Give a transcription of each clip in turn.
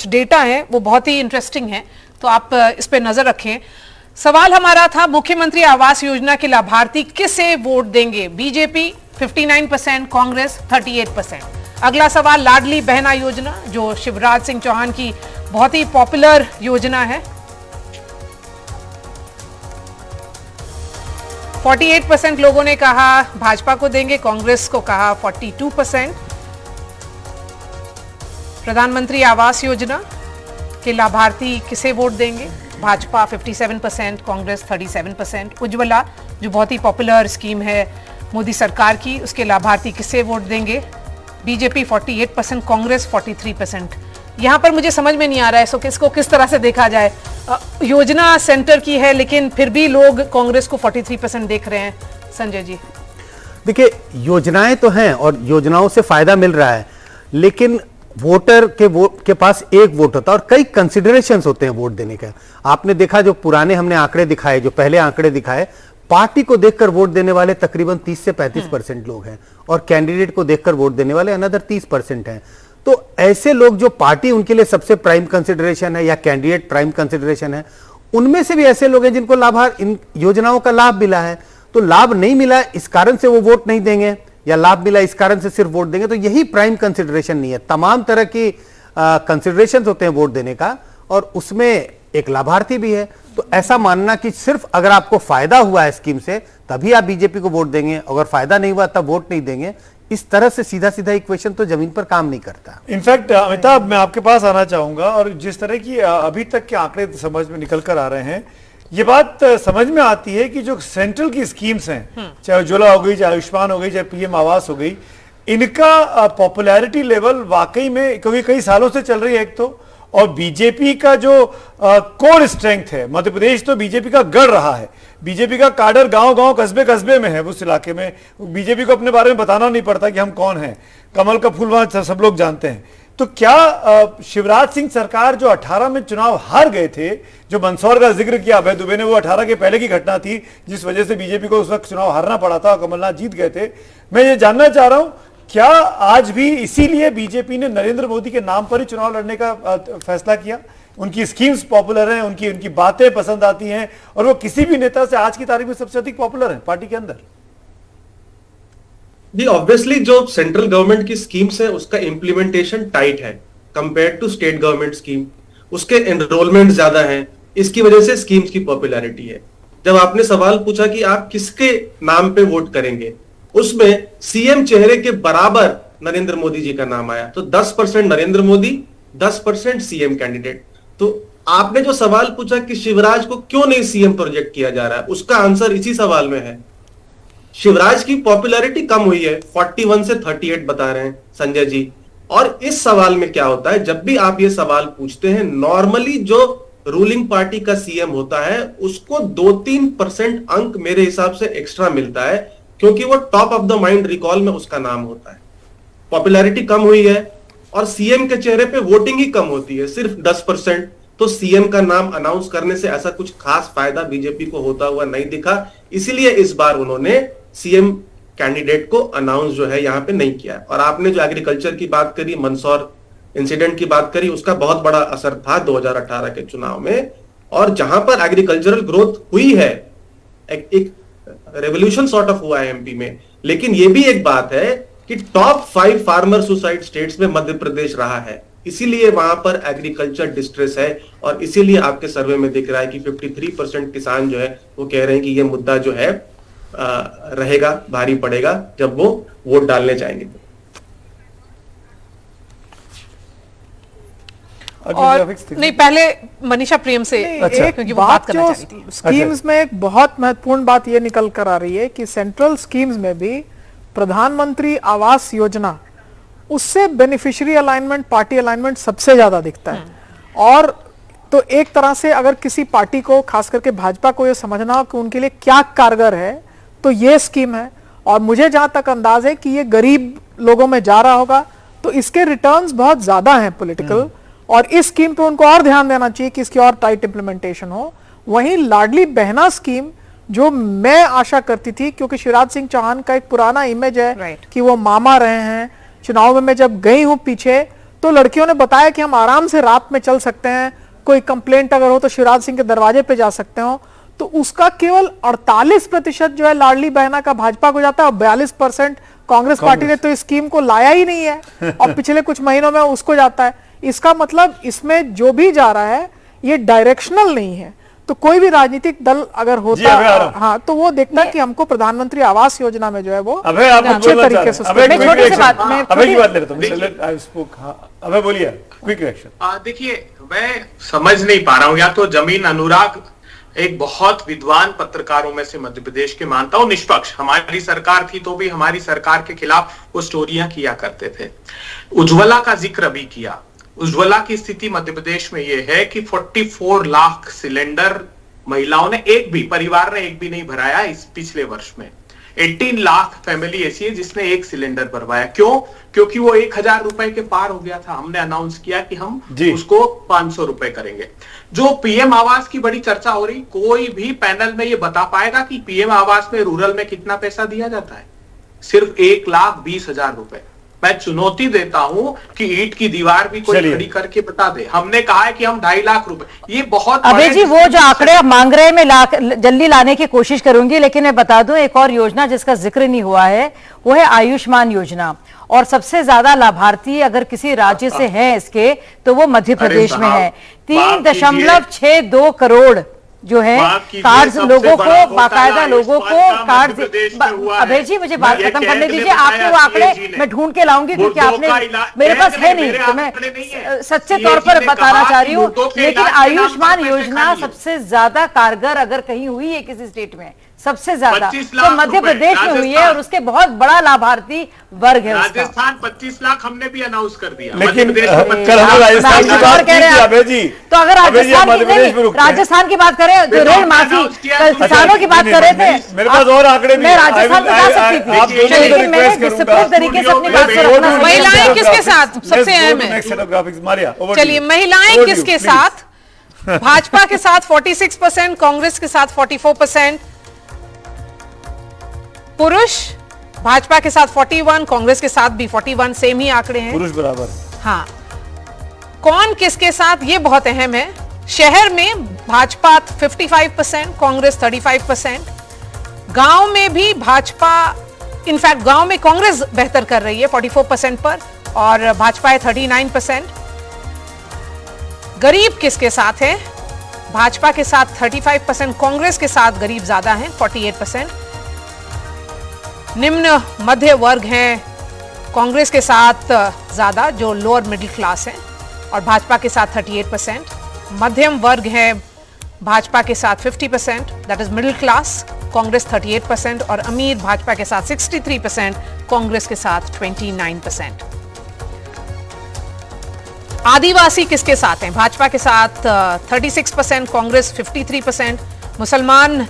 Data है वो बहुत ही इंटरेस्टिंग है, तो आप इस पे नजर रखें। सवाल हमारा था मुख्यमंत्री आवास योजना के लाभार्थी किसे वोट देंगे? बीजेपी 59%, कांग्रेस 38%। अगला सवाल लाडली बहना योजना, जो शिवराज सिंह चौहान की बहुत ही पॉपुलर योजना है। 48% लोगों ने कहा भाजपा को देंगे, कांग्रेस को कहा 42%। प्रधानमंत्री आवास योजना के लाभार्थी किसे वोट देंगे? भाजपा 57%, कांग्रेस 37%। उज्ज्वला जो बहुत ही पॉपुलर स्कीम है मोदी सरकार की, उसके लाभार्थी किसे वोट देंगे? बीजेपी 48%, कांग्रेस 43%। यहां पर मुझे समझ में नहीं आ रहा है इसको किस तरह से देखा जाए। योजना सेंटर की है लेकिन फिर भी लोग कांग्रेस को 43% देख रहे हैं। संजय जी, देखिए योजनाएं तो हैं और योजनाओं से फायदा मिल रहा है, लेकिन वोटर के पास एक वोट होता है और कई कंसिडरेशंस होते हैं वोट देने का। आपने देखा जो पुराने हमने आंकड़े दिखाए, जो पहले आंकड़े दिखाए, पार्टी को देखकर वोट देने वाले तकरीबन 30 से 35% लोग हैं और कैंडिडेट को देखकर वोट देने वाले अनदर 30% हैं। तो ऐसे लोग जो पार्टी उनके लिए सबसे प्राइम कंसिडरेशन है या कैंडिडेट प्राइम कंसिडरेशन है, उनमें से भी ऐसे लोग हैं जिनको इन योजनाओं का लाभ मिला है। तो लाभ नहीं मिला इस कारण से वो वोट नहीं देंगे या लाभ मिला इस कारण से सिर्फ वोट देंगे, तो यही प्राइम कंसिडरेशन नहीं है। तमाम तरह की कंसिडरेशंस होते हैं वोट देने का और उसमें एक लाभार्थी भी है। तो ऐसा मानना कि सिर्फ अगर आपको फायदा हुआ है स्कीम से तभी आप बीजेपी को वोट देंगे, अगर फायदा नहीं हुआ तब वोट नहीं देंगे, इस तरह से सीधा सीधा इक्वेशन तो जमीन पर काम नहीं करता। इनफैक्ट अमिताभ, मैं आपके पास आना चाहूंगा और जिस तरह की अभी तक के आंकड़े समझ में निकल कर आ रहे हैं, ये बात समझ में आती है कि जो सेंट्रल की स्कीम्स हैं, चाहे उज्ज्वला हो गई, चाहे आयुष्मान हो गई, चाहे पीएम आवास हो गई, इनका पॉपुलैरिटी लेवल वाकई में, क्योंकि कई सालों से चल रही है एक तो, और बीजेपी का जो कोर स्ट्रेंथ है, मध्य प्रदेश तो बीजेपी का गढ़ रहा है। बीजेपी का काडर गांव-गांव, कस्बे-कस्बे में है। उस इलाके में बीजेपी को अपने बारे में बताना नहीं पड़ता कि हम कौन हैं, कमल का फूल वहां सब लोग जानते हैं। तो क्या शिवराज सिंह सरकार जो 18 में चुनाव हार गए थे, जो मंदसौर का जिक्र किया अभय दुबे ने, वो 18 के पहले की घटना थी जिस वजह से बीजेपी को उस वक्त चुनाव हारना पड़ा था और कमलनाथ जीत गए थे। मैं ये जानना चाह रहा हूं, क्या आज भी इसीलिए बीजेपी ने नरेंद्र मोदी के नाम पर ही चुनाव लड़ने का फैसला किया? उनकी स्कीम्स पॉपुलर हैं, उनकी बातें पसंद आती हैं और वो किसी भी नेता से आज की तारीख में सबसे अधिक पॉपुलर है पार्टी के अंदर। जी ऑब्वियसली जो सेंट्रल गवर्नमेंट की स्कीम्स है उसका इंप्लीमेंटेशन टाइट है compare to state government scheme. उसके एनरोलमेंट ज्यादा हैं, इसकी वजह से स्कीम्स की पॉपुलैरिटी है। जब आपने सवाल पूछा कि आप किसके नाम पे वोट करेंगे, उसमें सीएम चेहरे के बराबर नरेंद्र मोदी जी का नाम आया। तो 10% नरेंद्र मोदी, 10% सीएम कैंडिडेट। तो आपने जो सवाल पूछा कि शिवराज को क्यों नहीं सीएम प्रोजेक्ट किया जा रहा है, उसका आंसर इसी सवाल में है। शिवराज की पॉपुलैरिटी कम हुई है, 41 से 38 बता रहे हैं संजय जी। और इस सवाल में क्या होता है, जब भी आप ये सवाल पूछते हैं, नॉर्मली जो रूलिंग पार्टी का सीएम होता है उसको 2-3% अंक मेरे हिसाब से एक्स्ट्रा मिलता है, क्योंकि वो top of the mind recall में उसका नाम होता है। पॉपुलैरिटी कम हुई है और सीएम के चेहरे पे वोटिंग ही कम होती है, सिर्फ 10%। तो सीएम का नाम अनाउंस करने से ऐसा कुछ खास फायदा बीजेपी को होता हुआ नहीं दिखा, इसीलिए इस बार उन्होंने सीएम कैंडिडेट को अनाउंस जो है यहां पे नहीं किया। और आपने जो एग्रीकल्चर की बात करी, मंदसौर इंसिडेंट की बात करी, उसका बहुत बड़ा असर था 2018 के चुनाव में। और जहां पर एग्रीकल्चरल ग्रोथ हुई है, एक रेवोल्यूशन सॉर्ट ऑफ हुआ है एमपी में। लेकिन यह भी एक बात है कि टॉप 5 फार्मर सुसाइड स्टेट्स में मध्य प्रदेश रहा है, इसीलिए वहां पर एग्रीकल्चर डिस्ट्रेस है। और इसीलिए आपके सर्वे में दिख रहा है कि 53% किसान जो है वो कह रहे हैं कि यह मुद्दा जो है रहेगा, भारी पड़ेगा जब वो वोट डालने जाएंगे। और नहीं, पहले मनीषा प्रेम से एक बात जो स्कीम्स में एक बहुत महत्वपूर्ण बात ये निकल कर आ रही है कि सेंट्रल स्कीम्स में भी प्रधानमंत्री आवास योजना, उससे बेनिफिशियरी अलाइनमेंट, पार्टी अलाइनमेंट सबसे ज्यादा दिखता है। और तो एक तरह से अगर किसी पार्टी को, खास करके भाजपा को, ये समझना हो कि उनके लिए क्या कारगर है, तो ये स्कीम है। और मुझे जहां तक अंदाज है कि ये गरीब लोगों में जा रहा होगा, तो इसके रिटर्न्स बहुत ज्यादा हैं पॉलिटिकल, और इस स्कीम पे उनको और ध्यान देना चाहिए कि इसकी और टाइट इंप्लीमेंटेशन हो। वहीं लाडली बहना स्कीम, जो मैं आशा करती थी, क्योंकि शिवराज सिंह चौहान का एक पुराना इमेज है कि वो मामा रहे हैं। चुनाव में मैं जब गई हूं पीछे, तो लड़कियों ने बताया कि हम आराम से रात में चल सकते हैं, कोई कंप्लेंट अगर हो तो शिवराज सिंह के दरवाजे पे जा सकते हो। तो उसका केवल 48% जो है लाडली बहना का भाजपा को जाता है और 42% कांग्रेस पार्टी ने तो इस स्कीम को लाया ही नहीं है और पिछले कुछ महीनों में उसको जाता है। इसका मतलब इसमें जो भी जा रहा है ये डायरेक्शनल नहीं है। तो कोई भी राजनीतिक दल अगर होता, हाँ, तो वो देखता है कि हमको प्रधानमंत्री आवास योजना में जो है वो अच्छे तरीके से बोलिए क्विक रिएक्शन। देखिए, मैं समझ नहीं पा रहा हूं, या तो जमीन अनुराग एक बहुत विद्वान पत्रकारों में से मध्य प्रदेश के मानता हूं, निष्पक्ष, हमारी सरकार थी तो भी हमारी सरकार के खिलाफ वो स्टोरियां किया करते थे। उज्ज्वला का जिक्र अभी किया। उज्ज्वला की स्थिति मध्य प्रदेश में यह है कि 44 लाख सिलेंडर महिलाओं ने एक भी नहीं भराया इस पिछले वर्ष में। 18 लाख फैमिली ऐसी है जिसने एक सिलेंडर भरवाया। क्यों? क्योंकि वो 1000 रुपए के पार हो गया था। हमने अनाउंस किया कि हम उसको 500 रुपए करेंगे। जो पीएम आवास की बड़ी चर्चा हो रही, कोई भी पैनल में ये बता पाएगा कि पीएम आवास में रूरल में कितना पैसा दिया जाता है? सिर्फ 1,20,000 रुपए। मैं चुनौती देता हूं कि ईंट की दीवार भी कोई खड़ी करके बता दे। हमने कहा है कि हम 2.5 लाख रुपए, ये बहुत। अबे जी, वो जो आंकड़े आप मांग रहे हैं मैं जल्दी लाने की कोशिश करूंगी, लेकिन मैं बता दूं एक और योजना जिसका जिक्र नहीं हुआ है वो है आयुष्मान योजना। और सबसे ज्यादा लाभार्थी अगर किसी राज्य से हैं इसके तो वो मध्य प्रदेश में है। 3.62 करोड़ जो है कार्ड लोगों को, बाकायदा लोगों को कार्ड। अभय जी, मुझे बात खत्म करने दीजिए। आपने वो आंकड़े मैं ढूंढ के लाऊंगी क्योंकि आपने, मेरे पास है नहीं, तो मैं सच्चे तौर पर बताना चाह रही हूँ। लेकिन आयुष्मान योजना सबसे ज्यादा कारगर अगर कहीं हुई है किसी स्टेट में, सबसे ज्यादा तो मध्य प्रदेश में हुई है और उसके बहुत बड़ा लाभार्थी वर्ग है। राजस्थान 25 लाख हमने भी अनाउंस कर दिया। लेकिन कल हम राजस्थान की बात की थी अभय जी, तो अगर राजस्थान की बात करें तो ऋण माफी, किसानों की बात कर रहे थे, मेरे पास और आंकड़े भी, मैं राजस्थान बता सकती थी, लेकिन मैंने डिसिप्लिन तरीके से अपनी बात को रखना। महिलाएं किसके साथ सबसे अहम है? चलिए, महिलाएं किसके साथ? भाजपा के साथ 46%, कांग्रेस के साथ 44%, पुरुष भाजपा के साथ 41, कांग्रेस के साथ भी 41, सेम ही आंकड़े हैं, पुरुष बराबर। हाँ, कौन किसके साथ ये बहुत अहम है। शहर में भाजपा 55%, कांग्रेस 35%, गांव में भी भाजपा, इनफैक्ट गांव में कांग्रेस बेहतर कर रही है 44% पर और भाजपा है 39%। गरीब किसके साथ है? भाजपा के साथ 35%, कांग्रेस के साथ गरीब ज्यादा है 48%। निम्न मध्य वर्ग हैं कांग्रेस के साथ ज्यादा, जो लोअर मिडिल क्लास हैं, और भाजपा के साथ 38%। मध्यम वर्ग है भाजपा के साथ 50%, that is middle class, Congress 38%, और अमीर भाजपा के साथ 63%, कांग्रेस के साथ 29%। आदिवासी किसके साथ हैं? भाजपा के साथ 36%, कांग्रेस 53%। मुसलमान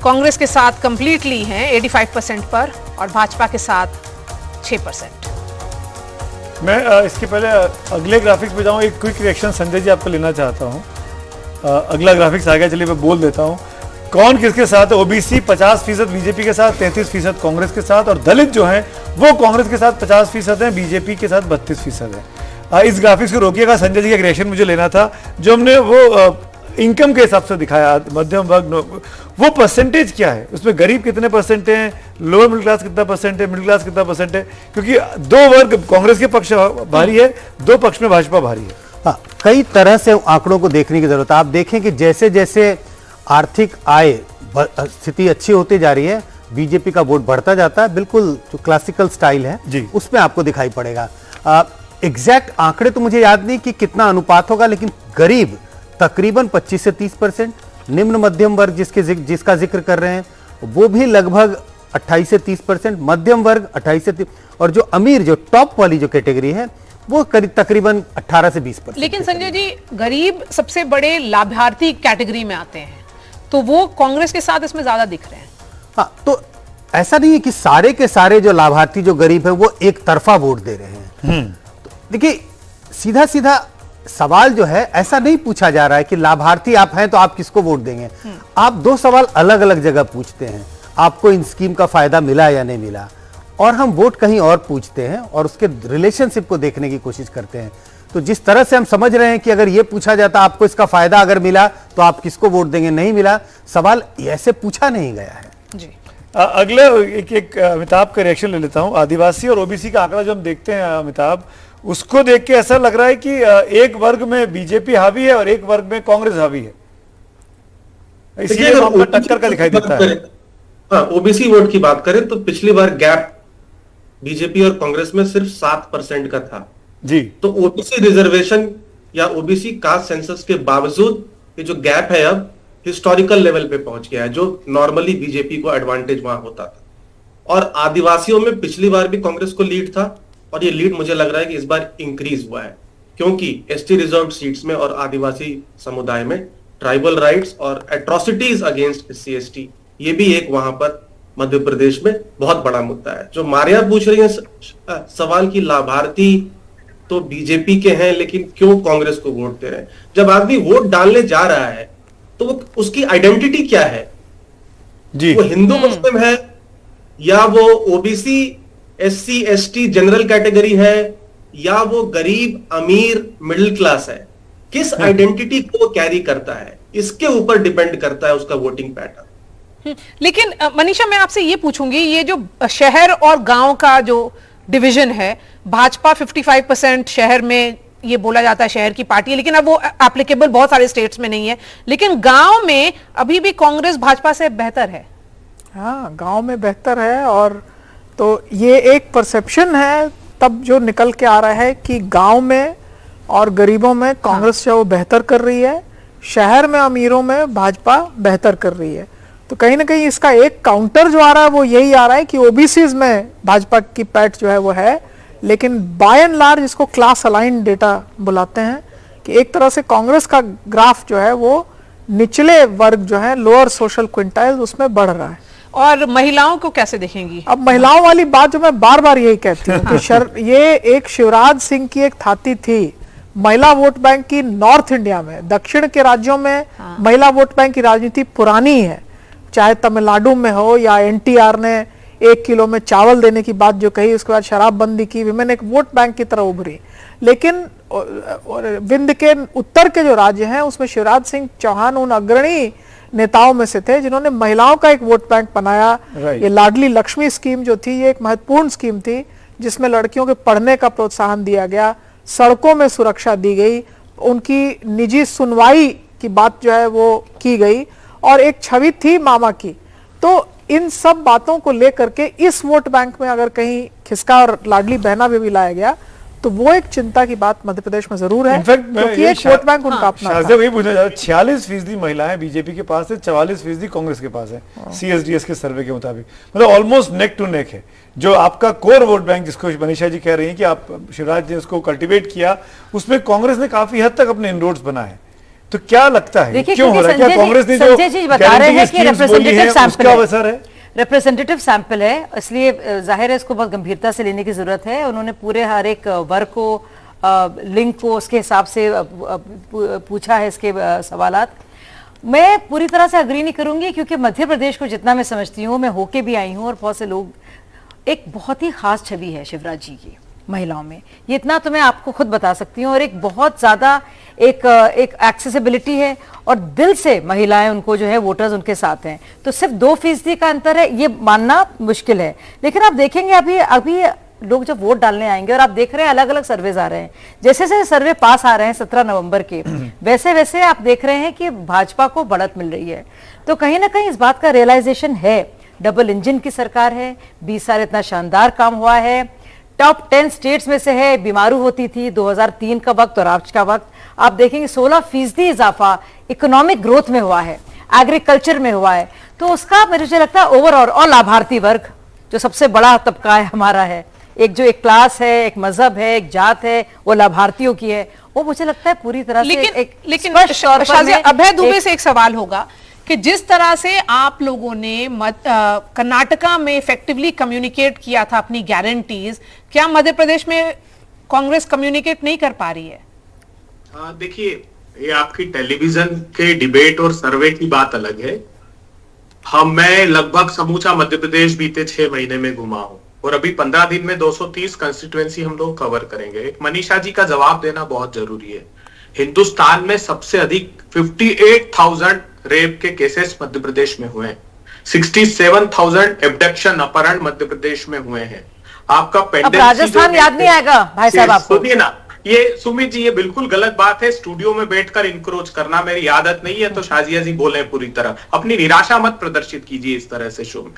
कांग्रेस के साथ कंप्लीटली हैं 85% पर और भाजपा के साथ 6%। मैं इसके पहले अगले ग्राफिक्स पे जाऊं, एक क्विक रिएक्शन संजय जी आपको लेना चाहता हूं। अगला ग्राफिक्स आ गया, चलिए मैं बोल देता हूं कौन किसके साथ है। ओबीसी 50% बीजेपी के साथ, 33% कांग्रेस के साथ, और दलित जो है वो कांग्रेस के साथ 50% है, बीजेपी के साथ 32% है। इस ग्राफिक्स को रोकिएगा, संजय जी का रिएक्शन मुझे लेना था। जो हमने वो इनकम के हिसाब से दिखाया, मध्यम वर्ग, वो परसेंटेज क्या है, उसमें गरीब कितने परसेंट हैं, लोअर मिडिल क्लास कितना परसेंट है, मिडिल क्लास कितना परसेंट है, क्योंकि दो वर्ग कांग्रेस के पक्ष भारी है, दो पक्ष में भाजपा भारी है। हाँ, कई तरह से आंकड़ों को देखने की जरूरत है। आप देखें कि जैसे जैसे आर्थिक आय स्थिति अच्छी होती जा रही है, बीजेपी का वोट बढ़ता जाता है, बिल्कुल जो क्लासिकल स्टाइल है उसमें आपको दिखाई पड़ेगा। एग्जैक्ट आंकड़े तो मुझे याद नहीं कि कितना अनुपात होगा, लेकिन गरीब तकरीबन 25 से 30%, निम्न मध्यम वर्ग जिसका जिक्र कर रहे हैं वो भी लगभग 28 से 30%, मध्यम वर्ग 28 से 30%, और जो अमीर, जो टॉप वाली जो कैटेगरी है वो करीब तकरीबन 18 से 20%। लेकिन संजय जी, गरीब सबसे बड़े लाभार्थी कैटेगरी में आते हैं, तो वो कांग्रेस के साथ इसमें ज्यादा दिख रहे हैं। हाँ, तो ऐसा नहीं है कि सारे के सारे जो लाभार्थी जो गरीब है वो एक तरफा वोट दे रहे हैं। तो देखिए, सीधा सीधा सवाल जो है ऐसा नहीं पूछा जा रहा है कि लाभार्थी आप हैं तो आप किसको वोट देंगे। आप दो सवाल अलग अलग जगह पूछते हैं, आपको इन स्कीम का फायदा मिला या नहीं मिला, और हम वोट कहीं और पूछते हैं और उसके रिलेशनशिप को देखने की कोशिश करते हैं। तो जिस तरह से हम समझ रहे हैं कि अगर ये पूछा जाता आपको इसका फायदा अगर मिला तो आप किसको वोट देंगे, नहीं मिला, सवाल ऐसे पूछा नहीं गया है जी। अगले एक अमिताभ का रिएक्शन ले लेता हूं। आदिवासी और ओबीसी का आंकड़ा जो हम देखते हैं अमिताभ, उसको देख के ऐसा लग रहा है कि एक वर्ग में बीजेपी हावी है और एक वर्ग में कांग्रेस हावी है, इसलिए मामला टक्कर का दिखाई देता है। हाँ, ओबीसी वोट की बात करें तो पिछली बार गैप बीजेपी और कांग्रेस में सिर्फ 7% का था जी। तो ओबीसी रिजर्वेशन या ओबीसी कास्ट सेंसस के बावजूद ये जो गैप है अब हिस्टोरिकल लेवल पे पहुंच गया है, जो नॉर्मली बीजेपी को एडवांटेज वहां होता था। और आदिवासियों में पिछली बार भी कांग्रेस को लीड था और ये लीड मुझे लग रहा है कि इस बार इंक्रीज हुआ है, क्योंकि एसटी रिजर्व सीट्स में और आदिवासी समुदाय में ट्राइबल राइट्स और एट्रोसिटीज अगेंस्ट एससी एसटी ये भी एक वहां पर मध्य प्रदेश में बहुत बड़ा मुद्दा है। जो मारिया पूछ रही है सवाल की लाभार्थी तो बीजेपी के हैं लेकिन क्यों कांग्रेस को वोट दे रहे हैं, जब आदमी वोट डालने जा रहा है तो वो उसकी आइडेंटिटी क्या है जी। वो हिंदू मुस्लिम है या वो OBC SC ST general category है या वो गरीब अमीर मिडिल क्लास है, किस आइडेंटिटी को वो कैरी करता है इसके ऊपर डिपेंड करता है उसका वोटिंग पैटर्न। लेकिन मनीषा मैं आपसे ये पूछूंगी, ये जो शहर और गांव का जो डिवीजन है, भाजपा 55% शहर में ये बोला जाता है शहर की पार्टी है, लेकिन अब वो एप्लीकेबल बहुत सारे स्टेट्स में नहीं है, लेकिन गांव में अभी भी कांग्रेस भाजपा से बेहतर है। हाँ, गांव में बेहतर है। और तो ये एक परसेप्शन है तब जो निकल के आ रहा है कि गांव में और गरीबों में कांग्रेस जो वो बेहतर कर रही है, शहर में अमीरों में भाजपा बेहतर कर रही है। तो कहीं ना कहीं इसका एक काउंटर जो आ रहा है वो यही आ रहा है कि ओबीसीज में भाजपा की पैठ जो है वो है, लेकिन बाय एंड लार्ज इसको क्लास अलाइन डेटा बुलाते हैं कि एक तरह से कांग्रेस का ग्राफ जो है वो निचले वर्ग जो है लोअर सोशल क्विंटाइल उसमें बढ़ रहा है। और महिलाओं को कैसे देखेंगी? अब महिलाओं वाली बात जो मैं बार बार यही कहती हूँ कि ये एक शिवराज सिंह की एक थाती थी महिला वोट बैंक की नॉर्थ इंडिया में। दक्षिण के राज्यों में महिला वोट बैंक की राजनीति पुरानी है, चाहे तमिलनाडु में हो या एनटीआर ने 1 किलो में चावल देने की बात जो कही, उसके बाद शराबबंदी की, विमेन एक वोट बैंक की तरह उभरी। लेकिन विंध्य के उत्तर के जो राज्य हैं उसमें शिवराज सिंह चौहान उन अग्रणी नेताओं में से थे जिन्होंने महिलाओं का एक वोट बैंक बनाया। ये लाडली लक्ष्मी स्कीम जो थी ये एक महत्वपूर्ण स्कीम थी जिसमें लड़कियों के पढ़ने का प्रोत्साहन दिया गया, सड़कों में सुरक्षा दी गई, उनकी निजी सुनवाई की बात जो है वो की गई और एक छवि थी मामा की। तो इन सब बातों को लेकर के इस वोट बैंक में अगर कहीं खिसका और लाडली बहना भी लाया गया तो वो एक चिंता की बात मध्य प्रदेश में जरूर है, क्योंकि एक वोट बैंक उनका अपना था। वही पूछना चाहता, 46% महिलाएं बीजेपी के पास है, 44% कांग्रेस के पास है सीएसडीएस के सर्वे के मुताबिक। मतलब ऑलमोस्ट नेक टू नेक है। जो आपका कोर वोट बैंक जिसको मनीषा जी कह रही हैं कि आप शिवराज ने उसको कल्टिवेट किया, उसमें कांग्रेस ने काफी हद तक अपने इनरोड्स बनाए। तो क्या लगता है क्यों हो रहा है? क्या कांग्रेस ने जो गारंटी स्कीम्स बोली है उसका असर है? रिप्रेजेंटेटिव सैंपल है, इसलिए जाहिर है इसको बहुत गंभीरता से लेने की जरूरत है। उन्होंने पूरे हर एक वर्ग को लिंक को उसके हिसाब से पूछा है इसके सवालात। मैं पूरी तरह से अग्री नहीं करूंगी क्योंकि मध्य प्रदेश को जितना मैं समझती हूँ, मैं होके भी आई हूँ और बहुत से लोग, एक बहुत ही खास छवि है शिवराज जी की महिलाओं में, ये इतना तो मैं आपको खुद बता सकती हूँ। और एक बहुत ज्यादा एक एक्सेसिबिलिटी है और दिल से महिलाएं उनको जो है वोटर्स उनके साथ हैं। तो सिर्फ 2% का अंतर है ये मानना मुश्किल है, लेकिन आप देखेंगे अभी लोग जब वोट डालने आएंगे और आप देख रहे हैं अलग अलग सर्वेज आ रहे हैं, जैसे जैसे सर्वे पास आ रहे हैं 17 नवंबर के, वैसे वैसे आप देख रहे हैं कि भाजपा को बढ़त मिल रही है। तो कहीं ना कहीं इस बात का रियलाइजेशन है, डबल इंजन की सरकार है, 20 साल इतना शानदार काम हुआ है, टॉप 10 स्टेट्स में से है, बीमारू होती थी 2003 का वक्त और आज का वक्त। आप देखेंगे 16% इजाफा इकोनॉमिक ग्रोथ में हुआ है, एग्रीकल्चर में हुआ है। तो उसका मुझे लगता है ओवरऑल और लाभार्थी वर्ग जो सबसे बड़ा तबका है हमारा है, एक क्लास है, एक मजहब है, एक जात है, वो लाभार्थियों की है, वो मुझे लगता है पूरी तरह से लेकिन अभय दुबे से एक सवाल होगा कि जिस तरह से आप लोगों ने कर्नाटका में इफेक्टिवली कम्युनिकेट किया था अपनी गारंटीज, क्या मध्य प्रदेश में कांग्रेस कम्युनिकेट नहीं कर पा रही है? देखिए, ये आपकी टेलीविजन के डिबेट और सर्वे की बात अलग है। मैं लगभग समूचा मध्य प्रदेश बीते 6 महीने में घुमा हूं और अभी 15 दिन में 230 कंस्टिट्यूएंसी हम लोग कवर करेंगे। एक मनीषा जी का जवाब देना बहुत जरूरी है। हिंदुस्तान में सबसे अधिक 58,000 रेप के केसेस मध्य प्रदेश में हुए हैं। 67,000 एब्डक्शन अपहरण मध्य प्रदेश में हुए हैं। आपका अब राजस्थान याद नहीं आएगा भाई साहब आपको? सुनिए ना, ये सुमित जी, ये बिल्कुल गलत बात है। स्टूडियो में बैठकर इंक्रोच करना मेरी आदत नहीं है, तो शाजिया जी बोले पूरी तरह। अपनी निराशा मत प्रदर्शित कीजिए इस तरह से शो में।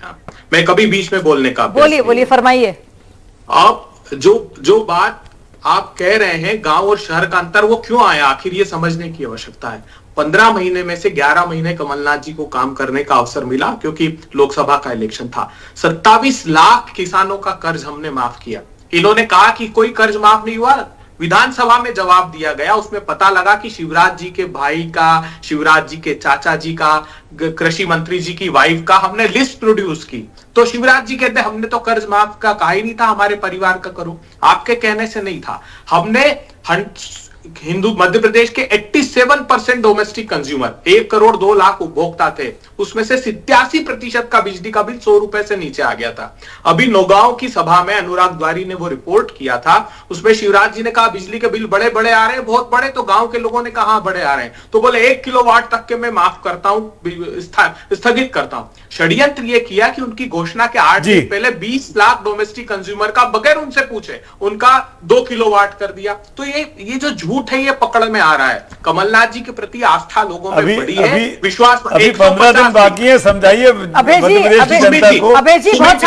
मैं कभी बीच में बोलने का बोलिए फरमाइए। आप जो बात आप कह रहे हैं गांव और शहर का अंतर, वो क्यों आया आखिर, ये समझने की आवश्यकता है। 15 महीने में से 11 महीने कमलनाथ जी को काम करने का अवसर मिला क्योंकि लोकसभा का इलेक्शन था। 27 लाख किसानों का कर्ज हमने माफ किया। इन्होंने कहा कि कोई कर्ज माफ नहीं हुआ, विधानसभा में जवाब दिया गया, उसमें पता लगा कि शिवराज जी के भाई का, शिवराज जी के चाचा जी का, कृषि मंत्री जी की वाइफ का हमने लिस्ट प्रोड्यूस की। तो शिवराज जी कहते हमने तो कर्ज माफ का कहा ही नहीं था, हमारे परिवार का करो। आपके कहने से नहीं था। हमने हिंदू मध्य प्रदेश के 87% डोमेस्टिक कंज्यूमर, 1,02,00,000 उपभोक्ता थे, उसमें से 87% का बिजली का बिल 100 रुपए से नीचे आ गया था। अभी नौगांव की सभा में अनुराग द्वारी ने वो रिपोर्ट किया था, उसमें शिवराज जी ने कहा बिजली के बिल बड़े बड़े आ रहे हैं, बहुत बड़े। तो गांव के लोगों ने कहा बड़े आ रहे हैं, तो बोले 1 किलोवाट तक के मैं माफ करता हूं, स्थगित करता हूं। षड्यंत्र ये किया कि उनकी घोषणा के 8 दिन पहले 20 लाख डोमेस्टिक कंज्यूमर का बगैर उनसे पूछे उनका 2 किलोवाट कर दिया। तो ये जो झूठ है ये पकड़ में आ रहा है। कमलनाथ जी के प्रति आस्था लोगों में बड़ी है, विश्वास। अभी 15 दिन बाकी है, समझाइए अभय जी, मध्य प्रदेश की जनता को। अभय जी बहुत